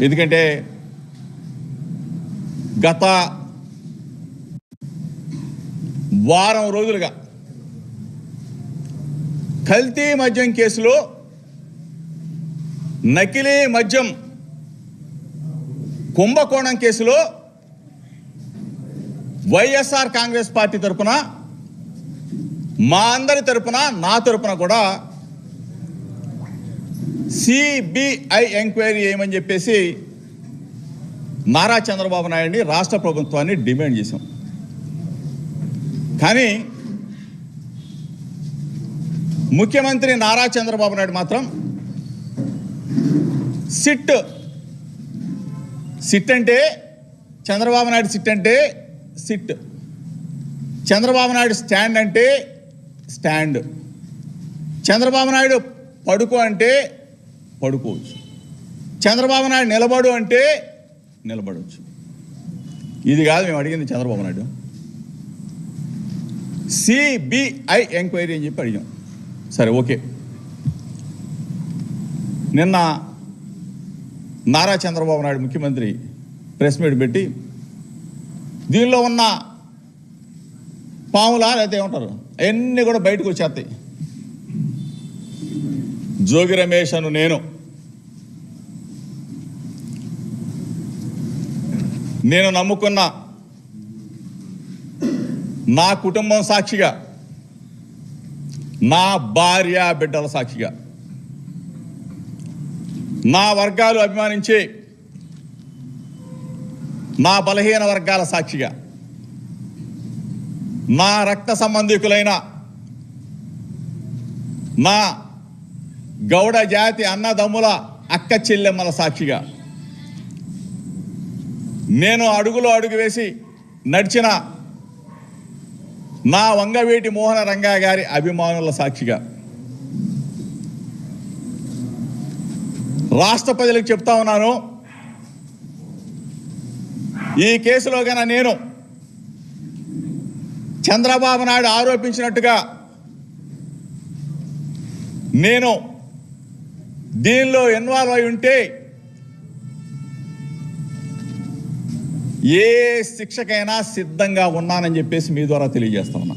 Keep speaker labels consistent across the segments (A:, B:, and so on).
A: ఎందుకంటే గత వారం రోజులుగా కల్తీ మద్యం కేసులో నకిలీ మద్యం కుంభకోణం కేసులో వైఎస్ఆర్ కాంగ్రెస్ పార్టీ తరపున మా అందరి తరపున నా తరపున కూడా సిబిఐ ఎంక్వైరీ చేయమని చెప్పేసి నారా చంద్రబాబు నాయుడిని రాష్ట్ర ప్రభుత్వాన్ని డిమాండ్ చేశాం. కానీ ముఖ్యమంత్రి నారా చంద్రబాబు నాయుడు మాత్రం సిట్ అంటే చంద్రబాబు నాయుడు సిట్ అంటే సిట్, చంద్రబాబు నాయుడు స్టాండ్ అంటే స్టాండ్, చంద్రబాబు నాయుడు పడుకో అంటే పడుకోవచ్చు, చంద్రబాబు నాయుడు నిలబడు అంటే నిలబడవచ్చు. ఇది కాదు మేము అడిగింది. చంద్రబాబు నాయుడు సిబిఐ ఎంక్వైరీ అని చెప్పి అడిగాం. సరే, ఓకే. నిన్న నారా చంద్రబాబు నాయుడు ముఖ్యమంత్రి ప్రెస్ మీట్ పెట్టి దీనిలో ఉన్న పాములా లేకపోతే ఏమంటారు అవన్నీ కూడా బయటకు వచ్చేస్తాయి. జోగి రమేష్ అను నేను నమ్ముకున్న నా కుటుంబం సాక్షిగా, నా భార్య బిడ్డల సాక్షిగా, నా వర్గాలు అభిమానించే నా బలహీన వర్గాల సాక్షిగా, నా రక్త సంబంధికులైన నా గౌడ జాతి అన్నదమ్ముల అక్క చెల్లెమ్మల సాక్షిగా, నేను అడుగులో అడుగు వేసి నడిచిన నా వంగవీటి మోహన రంగా గారి అభిమానుల సాక్షిగా, రాష్ట్ర ప్రజలకు చెప్తా ఉన్నాను, ఈ కేసులో కన్నా నేను చంద్రబాబు నాయుడు ఆరోపించినట్టుగా నేను దీనిలో ఇన్వాల్వ్ అయి ఉంటే ఏ శిక్షకైనా సిద్ధంగా ఉన్నానని చెప్పేసి మీ ద్వారా తెలియజేస్తా ఉన్నా.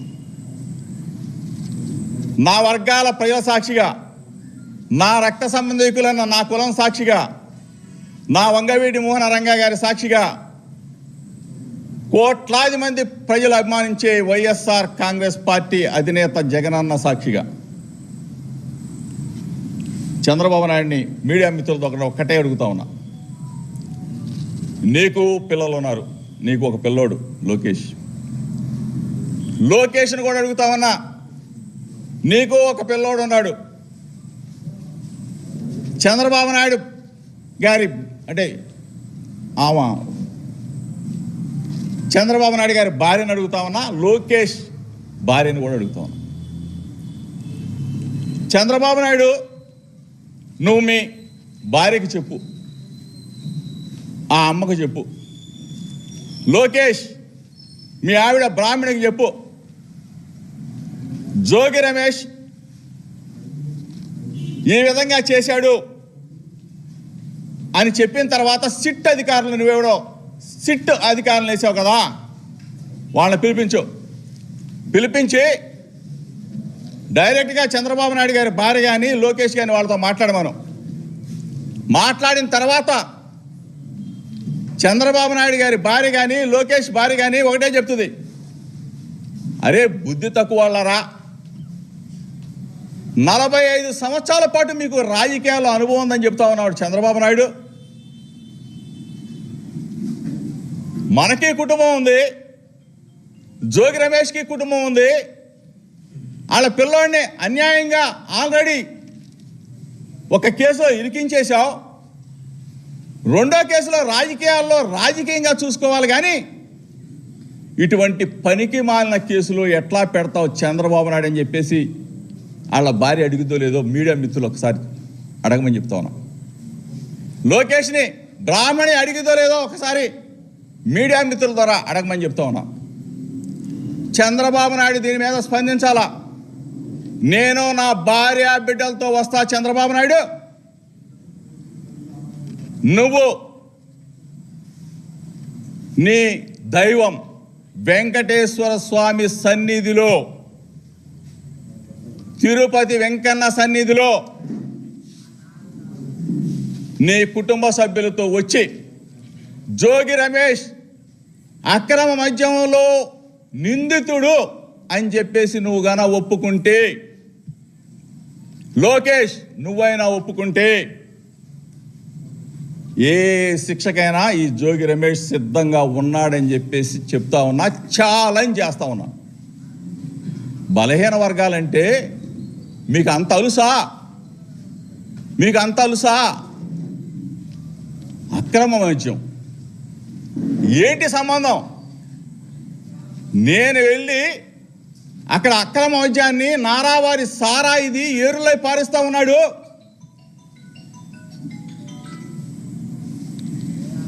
A: నా వర్గాల ప్రజల సాక్షిగా, నా రక్త సంబంధికులన్న నా కులం సాక్షిగా, నా వంగవీటి మోహన రంగా గారి సాక్షిగా, కోట్లాది మంది ప్రజలు అభిమానించే వైఎస్ఆర్ కాంగ్రెస్ పార్టీ అధినేత జగనన్న సాక్షిగా చంద్రబాబు నాయుడిని మీడియా మిత్రులతో ఒక్కటే అడుగుతా ఉన్నా. నీకు పిల్లలు ఉన్నారు, నీకు ఒక పిల్లోడు లోకేష్ను కూడా అడుగుతా ఉన్నా. నీకు ఒక పిల్లోడు ఉన్నాడు. చంద్రబాబు నాయుడు గారి అంటే చంద్రబాబు నాయుడు గారి భార్యను అడుగుతా ఉన్నా, లోకేష్ భార్యను కూడా అడుగుతా ఉన్నా. చంద్రబాబు నాయుడు, నువ్వు మీ భార్యకి చెప్పు, ఆ అమ్మకు చెప్పు. లోకేష్, మీ ఆవిడ బ్రాహ్మణికి చెప్పు. జోగి రమేష్ ఈ విధంగా చేశాడు అని చెప్పిన తర్వాత సిట్ అధికారులు, నువ్వెవడో సిట్ అధికారులు వేసావు కదా, వాళ్ళని పిలిపించి డైరెక్ట్గా చంద్రబాబు నాయుడు గారి భార్య కానీ లోకేష్ కానీ వాళ్ళతో మాట్లాడమను. మాట్లాడిన తర్వాత చంద్రబాబు నాయుడు గారి భార్య కానీ లోకేష్ భార్య కానీ ఒకటే చెప్తుంది, అరే బుద్ధి తక్కువ వాళ్ళరా, 45 సంవత్సరాల పాటు మీకు రాజకీయాల్లో అనుభవం ఉందని చెప్తా ఉన్నాడు చంద్రబాబు నాయుడు. మనకి కుటుంబం ఉంది, జోగి రమేష్కి కుటుంబం ఉంది. వాళ్ళ పిల్లోడిని అన్యాయంగా ఆల్రెడీ ఒక కేసులో ఇరికించేశావు. రెండో కేసులో రాజకీయంగా చూసుకోవాలి, కానీ ఇటువంటి పనికి మాలిన కేసులు ఎట్లా పెడతావు చంద్రబాబు నాయుడు అని చెప్పేసి వాళ్ళ భార్య అడుగుతో లేదో మీడియా మిత్రులు ఒకసారి అడగమని చెప్తా ఉన్నా. లోకేష్ని బ్రాహ్మణి అడిగిదో లేదో ఒకసారి మీడియా మిత్రుల ద్వారా అడగమని చెప్తా ఉన్నా. చంద్రబాబు నాయుడు దీని మీద స్పందించాలా. నేను నా భార్య బిడ్డలతో వస్తా చంద్రబాబు నాయుడు, నువ్వు నీ దైవం వెంకటేశ్వర స్వామి సన్నిధిలో, తిరుపతి వెంకన్న సన్నిధిలో నీ కుటుంబ సభ్యులతో వచ్చి జోగి రమేష్ అక్రమ మద్యంలో నిందితుడు అని చెప్పేసి నువ్వు గాన ఒప్పుకుంటే, లోకేష్ నువ్వైనా ఒప్పుకుంటే, ఏ శిక్షకైనా ఈ జోగి రమేష్ సిద్ధంగా ఉన్నాడని చెప్పేసి చెప్తా ఉన్నా, ఛాలెంజ్ చేస్తా ఉన్నా. బలహీన వర్గాలంటే మీకు అంత అలుసా? మీకు అంత అలుసా? అక్రమ మద్యం ఏంటి సంబంధం? నేను వెళ్ళి అక్కడ అక్రమ మద్యాన్ని నారావారి సారా ఇది ఏరులై పారిస్తా ఉన్నాడు.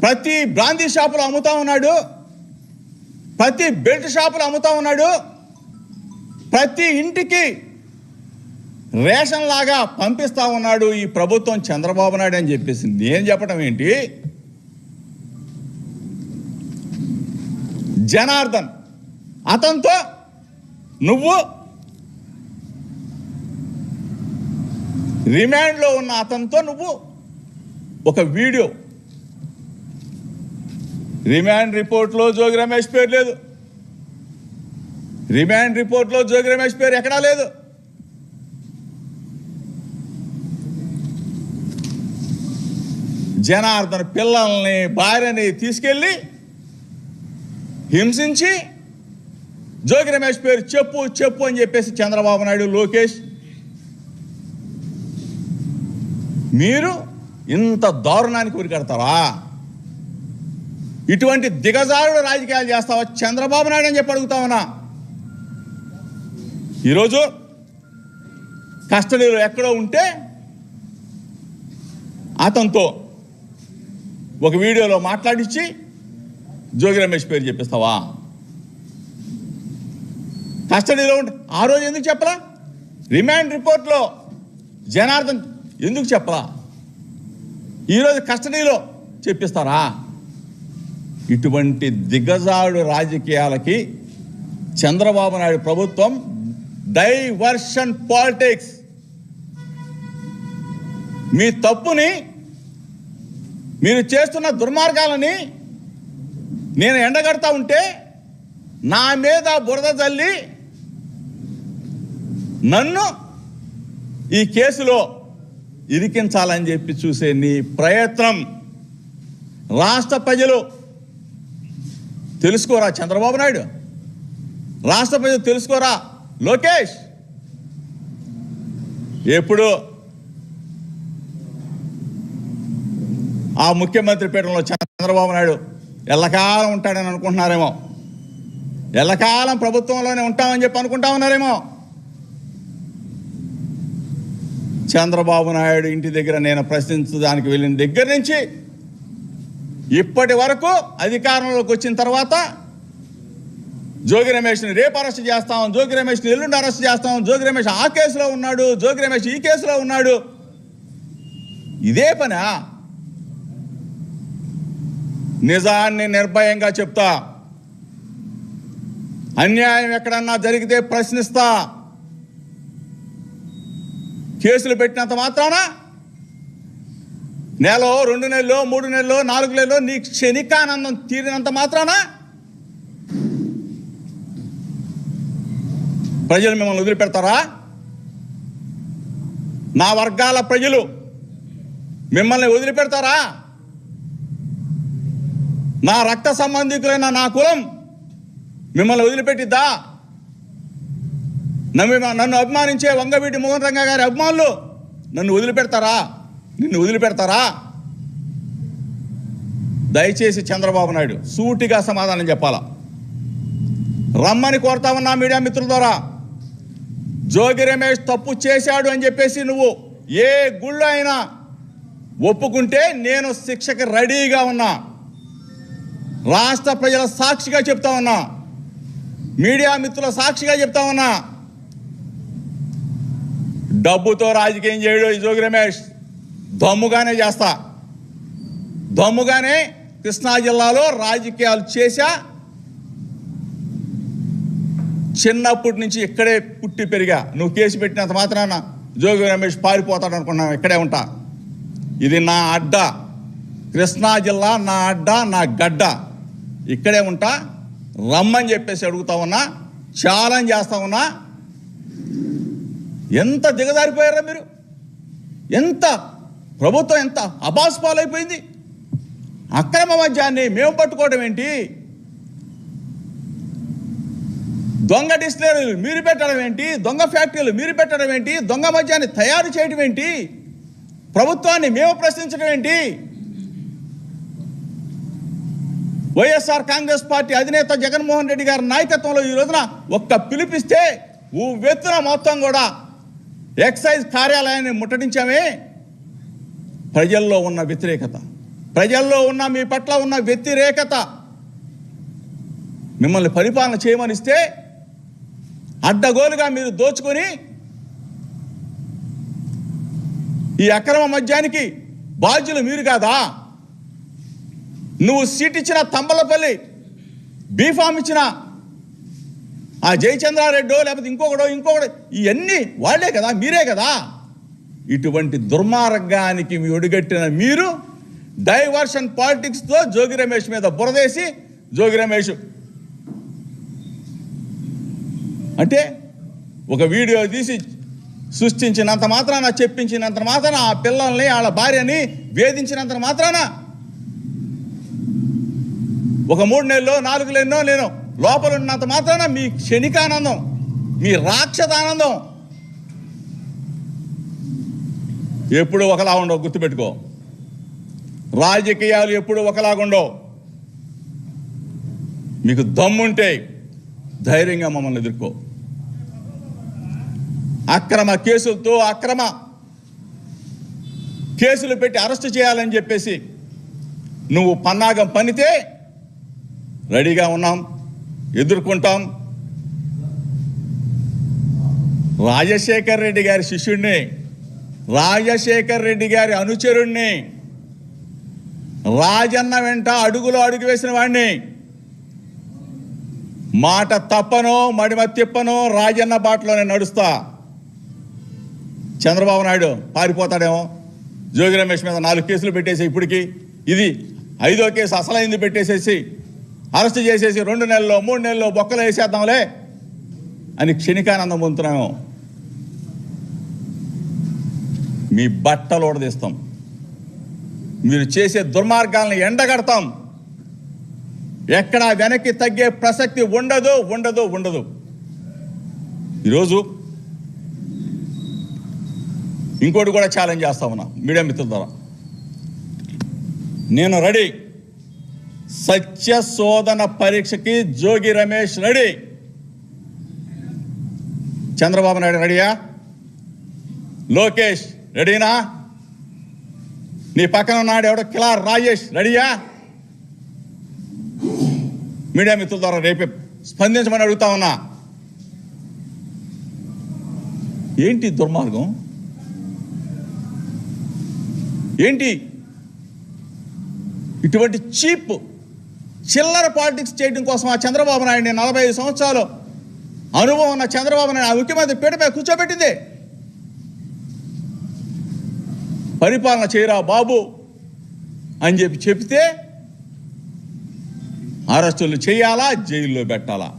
A: ప్రతి బ్రాందీ షాపులో అమ్ముతా ఉన్నాడు, ప్రతి బెల్ట్ షాపులో అమ్ముతా ఉన్నాడు, ప్రతి ఇంటికి రేషన్ లాగా పంపిస్తా ఉన్నాడు ఈ ప్రభుత్వం చంద్రబాబు నాయుడు అని చెప్పేసి నేను చెప్పడం ఏంటి? జనార్దన్ అతనితో నువ్వు రిమాండ్లో ఉన్న అతనితో నువ్వు ఒక వీడియో, రిమాండ్ రిపోర్ట్లో జోగి రమేష్ పేరు లేదు, రిమాండ్ రిపోర్ట్లో జోగి రమేష్ పేరు ఎక్కడా లేదు. జనార్దన్ పిల్లల్ని భార్యని తీసుకెళ్ళి హింసించి జోగి రమేష్ పేరు చెప్పు చెప్పు అని చెప్పేసి చంద్రబాబు నాయుడు, లోకేష్ మీరు ఇంత దారుణానికి ఉరికడతారా? ఇటువంటి దిగజారుడు రాజకీయాలు చేస్తావా చంద్రబాబు నాయుడు అని చెప్పి అడుగుతా ఉన్నా. ఈరోజు కస్టడీలో ఎక్కడో ఉంటే అతనితో ఒక వీడియోలో మాట్లాడించి జోగి రమేష్ పేరు చెప్పిస్తావా? కస్టడీలో ఉంటే ఆ రోజు ఎందుకు చెప్పరా? రిమాండ్ రిపోర్ట్లో జనార్దన్ ఎందుకు చెప్పరా? ఈరోజు కస్టడీలో చెప్పిస్తారా? ఇటువంటి దిగజాడు రాజకీయాలకి చంద్రబాబు నాయుడు ప్రభుత్వం డైవర్షన్ పాలిటిక్స్, మీ తప్పుని, మీరు చేస్తున్న దుర్మార్గాలని నేను ఎండగడతా ఉంటే నా మీద బురద జల్లి నన్ను ఈ కేసులో ఇరికించాలని చెప్పి చూసే నీ ప్రయత్నం రాష్ట్ర ప్రజలు తెలుసుకోరా? చంద్రబాబు నాయుడు రాష్ట్ర ప్రజలు తెలుసుకోరా? లోకేష్ ఎప్పుడు ఆ ముఖ్యమంత్రి పీఠంలో చంద్రబాబు నాయుడు ఎల్లకాలం ఉంటాడని అనుకుంటున్నారేమో, ఎల్లకాలం ప్రభుత్వంలోనే ఉంటామని చెప్పి అనుకుంటా ఉన్నారేమో. చంద్రబాబు నాయుడు ఇంటి దగ్గర నేను ప్రశ్నించడానికి వెళ్ళిన దగ్గర నుంచి ఇప్పటి వరకు అధికారంలోకి వచ్చిన తర్వాత జోగి రమేష్ని రేపు అరెస్ట్ చేస్తాం, జోగి రమేష్ని ఎల్లుండి అరెస్ట్ చేస్తాం, జోగి రమేష్ ఆ కేసులో ఉన్నాడు, జోగి రమేష్ ఈ కేసులో ఉన్నాడు. ఇదే పనా? నిజాన్ని నిర్భయంగా చెప్తా, అన్యాయం ఎక్కడన్నా జరిగితే ప్రశ్నిస్తా. కేసులు పెట్టినంత మాత్రాన నెలలో 2 నెలలు 3 నెలలు 4 నెలలు నీ క్షణికానందం తీరినంత మాత్రాన ప్రజలు మిమ్మల్ని వదిలిపెడతారా? నా వర్గాల ప్రజలు మిమ్మల్ని వదిలిపెడతారా? నా రక్త సంబంధికులైన నా కులం మిమ్మల్ని వదిలిపెట్టిద్దా? నన్ను అభిమానించే వంగవీటి మోహన్ రంగా గారి అభిమానులు నన్ను వదిలిపెడతారా? నిన్ను వదిలిపెడతారా? దయచేసి చంద్రబాబు నాయుడు సూటిగా సమాధానం చెప్పాలా. రమ్మని కోరుతా ఉన్నా మీడియా మిత్రుల ద్వారా. జోగి రమేష్ తప్పు చేశాడు అని చెప్పేసి నువ్వు ఏ గుళ్ళో అయినా ఒప్పుకుంటే నేను శిక్షకి రెడీగా ఉన్నా. రాష్ట్ర ప్రజల సాక్షిగా చెప్తా ఉన్నా, మీడియా మిత్రుల సాక్షిగా చెప్తా ఉన్నా. డబ్బుతో రాజకీయం చేయడు ఈ జోగి రమేష్. దమ్ముగానే చేస్తా, దమ్ముగానే కృష్ణా జిల్లాలో రాజకీయాలు చేశా. చిన్నప్పటి నుంచి ఇక్కడే పుట్టి పెరిగా. నువ్వు కేసు పెట్టినంత మాత్రాన జోగి రమేష్ పారిపోతాడు అనుకున్నావు. ఇక్కడే ఉంటా. ఇది నా అడ్డ. కృష్ణా జిల్లా నా అడ్డ, నా గడ్డ. ఇక్కడే ఉంటా. రమ్మని చెప్పేసి అడుగుతా ఉన్నా, ఛాలెంజ్ చేస్తా ఉన్నా. ఎంత దిగజారిపోయారా మీరు! ఎంత ప్రభుత్వం ఎంత అబాస్పాలైపోయింది! అక్రమ మద్యాన్ని మేము పట్టుకోవడం ఏంటి? దొంగ డిస్టిలరీలు మీరు పెట్టడం ఏంటి? దొంగ ఫ్యాక్టరీలు మీరు పెట్టడం ఏంటి? దొంగ మద్యాన్ని తయారు చేయడం ఏంటి? ప్రభుత్వాన్ని మేము ప్రశ్నించడం ఏంటి? వైఎస్ఆర్ కాంగ్రెస్ పార్టీ అధినేత జగన్మోహన్ రెడ్డి గారి నాయకత్వంలో ఈ రోజున ఒక్క పిలిపిస్తే వెత్తున మొత్తం కూడా ఎక్సైజ్ కార్యాలయాన్ని ముట్టడించామే. ప్రజల్లో ఉన్న వ్యతిరేకత, ప్రజల్లో ఉన్న మీ పట్ల ఉన్న వ్యతిరేకత, మిమ్మల్ని పరిపాలన చేయమనిస్తే అడ్డగోలుగా మీరు దోచుకొని ఈ అక్రమ మద్యానికి బాధ్యులు మీరు కాదా? నువ్వు సీట్ ఇచ్చిన తంబలపల్లి, బీఫామ్ ఇచ్చిన ఆ జయచంద్రారెడ్డో లేకపోతే ఇంకొకడు ఇవన్నీ వాళ్ళే కదా, మీరే కదా. ఇటువంటి దుర్మార్గానికి మీ ఒడిగట్టిన మీరు డైవర్షన్ పాలిటిక్స్తో జోగి రమేష్ మీద బురదేసి, జోగి రమేష్ అంటే ఒక వీడియో తీసి సృష్టించినంత మాత్రాన, చెప్పించినంత మాత్రాన, ఆ పిల్లల్ని వాళ్ళ భార్యని వేధించినంత మాత్రాన ఒక 3 నెలల్లో 4 నెలల్లో నేను లోపల ఉన్నంత మాత్రాన మీ క్షణికానందం, మీ రాక్షసానందం ఎప్పుడు ఒకలా ఉండవు. గుర్తుపెట్టుకో, రాజకీయాలు ఎప్పుడు ఒకలాగుండవు. మీకు దమ్ముంటే ధైర్యంగా మమ్మల్ని ఎదుర్కో. అక్రమ కేసులతో అక్రమ కేసులు పెట్టి అరెస్ట్ చేయాలని చెప్పేసి నువ్వు పన్నాగం పనితే రెడీగా ఉన్నాం, ఎదుర్కొంటాం. రాజశేఖర్ రెడ్డి గారి శిష్యుడిని, రాజశేఖర్ రెడ్డి గారి అనుచరుణ్ణి, రాజన్న వెంట అడుగులో అడుగు వేసిన వాడిని, మాట తప్పనో మడిమ తిప్పనో రాజన్న బాటలోనే నడుస్తా. చంద్రబాబు నాయుడు పారిపోతాడేమో, జోగి రమేష్ మీద 4 కేసులు పెట్టేసి ఇప్పటికి ఇది 5వ కేసు అసలైంది పెట్టేసేసి అరెస్ట్ చేసేసి 2 నెలల్లో 3 నెలల్లో బొక్కలు వేసేద్దాంలే అని క్షణికానందం పొందుతున్నాము. మీ బట్టలు ఓడదీస్తాం, మీరు చేసే దుర్మార్గాలను ఎండగడతాం. ఎక్కడా వెనక్కి తగ్గే ప్రసక్తి ఉండదు ఉండదు ఉండదు. ఈరోజు ఇంకోటి కూడా ఛాలెంజ్ చేస్తా ఉన్నా మీడియా మిత్రుల ద్వారా. నేను రెడీ. సత్య శోధన పరీక్షకి జోగి రమేష్ రెడీ. చంద్రబాబు నాయుడు రెడీయా? లోకేష్ రెడీనా? నీ పక్కన ఉన్నాడు ఎవడో కిలార్ రాజేష్ రెడీయా? మీడియా మిత్రుల ద్వారా రేపే స్పందించమని అడుగుతా ఉన్నా. ఏంటి దుర్మార్గం? ఏంటి ఇటువంటి చీప్ చిల్లర పాలిటిక్స్ చేయడం కోసం ఆ చంద్రబాబు నాయుడిని 45 సంవత్సరాలు అనుభవం ఉన్న చంద్రబాబు నాయుడు ఆ ముఖ్యమంత్రి పీటపై కూర్చోబెట్టింది. పరిపాలన చేయరా బాబు అని చెప్తే అరెస్టులు చేయాలా, జైల్లో పెట్టాలా?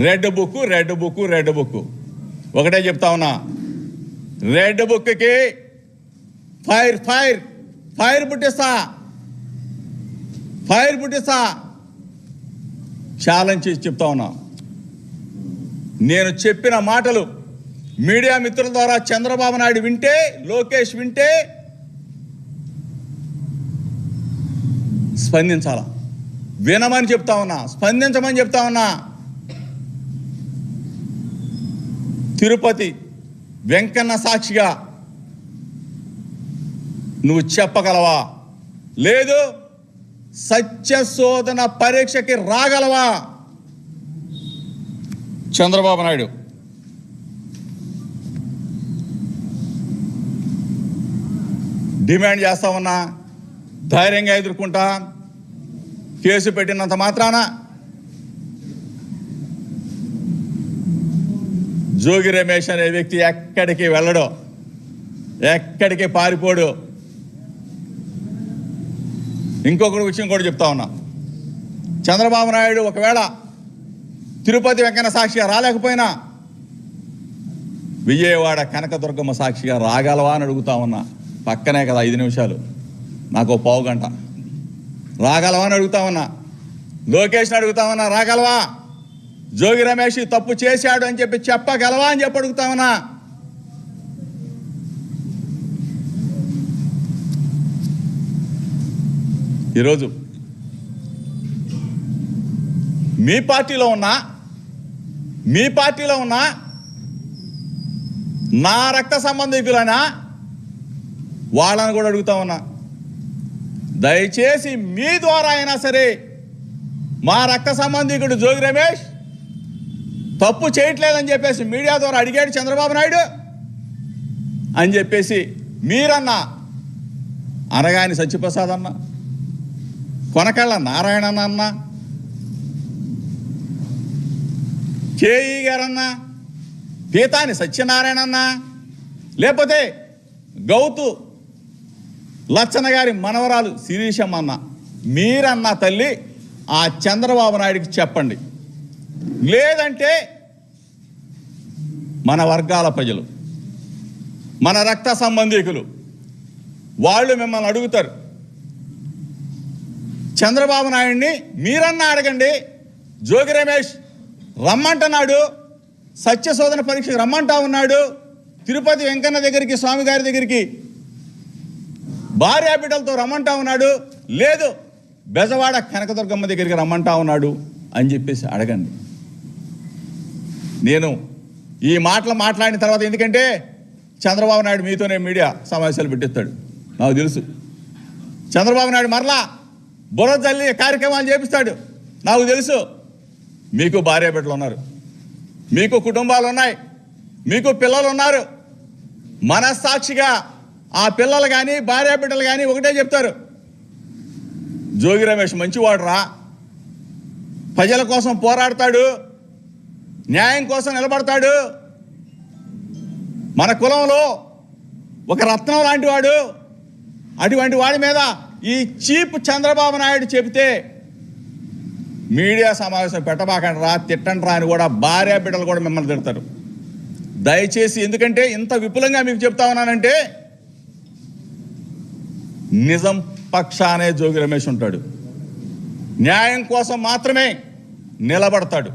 A: Red book red book red book. ఒకటే చెప్తా ఉన్నా, రెడ్ బుక్కి ఫైర్ ఫైర్ ఫైర్ పుట్టిస్తా, ఫైర్ పుట్టిస్తా ఛాలెంజ్ చేసి చెప్తా ఉన్నా. నేను చెప్పిన మాటలు మీడియా మిత్రుల ద్వారా చంద్రబాబు నాయుడు వింటే, లోకేష్ వింటే స్పందించాలా? వినమని చెప్తా ఉన్నా, స్పందించమని చెప్తా ఉన్నా. తిరుపతి వెంకన్న సాక్షిగా నువ్వు చెప్పగలవా? లేదు సత్య శోధన పరీక్షకి రాగలవా? చంద్రబాబు నాయుడు డిమాండ్ చేస్తా ఉన్నా, ధైర్యంగా ఎదుర్కొంటా. కేసు పెట్టినంత మాత్రాన జోగి రమేష్ అనే వ్యక్తి ఎక్కడికి వెళ్ళడు, ఎక్కడికి పారిపోడు. ఇంకొకటి విషయం కూడా చెప్తా ఉన్నా. చంద్రబాబు నాయుడు ఒకవేళ తిరుపతి వెంకన్న సాక్షిగా రాలేకపోయినా విజయవాడ కనకదుర్గమ్మ సాక్షిగా రాగలవా అని అడుగుతా ఉన్నా. పక్కనే కదా 5 నిమిషాలు, నాకు పావు గంట. రాగలవా అని అడుగుతా ఉన్నా. లోకేష్ని అడుగుతా ఉన్నా, రాగలవా? జోగి రమేష్ తప్పు చేశాడు అని చెప్పి చెప్పగలవా అని చెప్పి అడుగుతా ఉన్నా. ఈరోజు మీ పార్టీలో ఉన్న నా రక్త సంబంధికులైనా వాళ్ళని కూడా అడుగుతా ఉన్నా, దయచేసి మీ ద్వారా అయినా సరే మా రక్త సంబంధికుడు జోగి రమేష్ తప్పు చేయట్లేదని చెప్పేసి మీడియా ద్వారా అడిగాడు చంద్రబాబు నాయుడు అని చెప్పేసి మీరన్నా, అనగాని సత్యప్రసాద్ అన్న, కొనకళ్ళ నారాయణ అన్న, కేఈ గారన్నా, పీతాని సత్యనారాయణ అన్న, లేకపోతే గౌతు లచ్చన్న గారి మనవరాలు శిరీషమ్మ అన్న, మీరన్నా తల్లి ఆ చంద్రబాబు నాయుడికి చెప్పండి. లేదంటే మన వర్గాల ప్రజలు, మన రక్త సంబంధికులు వాళ్ళు మిమ్మల్ని అడుగుతారు. చంద్రబాబు నాయుడిని మీరన్నా అడగండి. జోగి రమేష్ రమ్మంటున్నాడు, సత్యశోధన పరీక్షకు రమ్మంటా ఉన్నాడు, తిరుపతి వెంకన్న దగ్గరికి, స్వామి గారి దగ్గరికి భార్యా బిడ్డలతో రమ్మంటా ఉన్నాడు, లేదు బెజవాడ కనకదుర్గమ్మ దగ్గరికి రమ్మంటా ఉన్నాడు అని చెప్పేసి అడగండి. నేను ఈ మాటలు మాట్లాడిన తర్వాత, ఎందుకంటే చంద్రబాబు నాయుడు మీతోనే మీడియా సమావేశాలు పెట్టిస్తాడు, నాకు తెలుసు. చంద్రబాబు నాయుడు మరలా బుర్ర తల్లి కార్యక్రమాలు చేపిస్తాడు, నాకు తెలుసు. మీకు భార్య బిడ్డలు ఉన్నారు, మీకు కుటుంబాలు ఉన్నాయి, మీకు పిల్లలు ఉన్నారు. మనస్సాక్షిగా ఆ పిల్లలు కానీ భార్య బిడ్డలు కానీ ఒకటే చెప్తారు, జోగి రమేష్ మంచివాడురా, ప్రజల కోసం పోరాడతాడు, న్యాయం కోసం నిలబడతాడు, మన కులంలో ఒక రత్నం లాంటి వాడు. అటువంటి వాడి మీద ఈ చీప్ చంద్రబాబు నాయుడు చెబితే మీడియా సమావేశం పెట్టబాకండి రా, తిట్టండి రా అని కూడా భార్య బిడ్డలు కూడా మిమ్మల్ని తిడతారు. దయచేసి, ఎందుకంటే ఇంత విపులంగా మీకు చెప్తా ఉన్నానంటే నిజం పక్షానే జోగి రమేష్ ఉంటాడు, న్యాయం కోసం మాత్రమే నిలబడతాడు.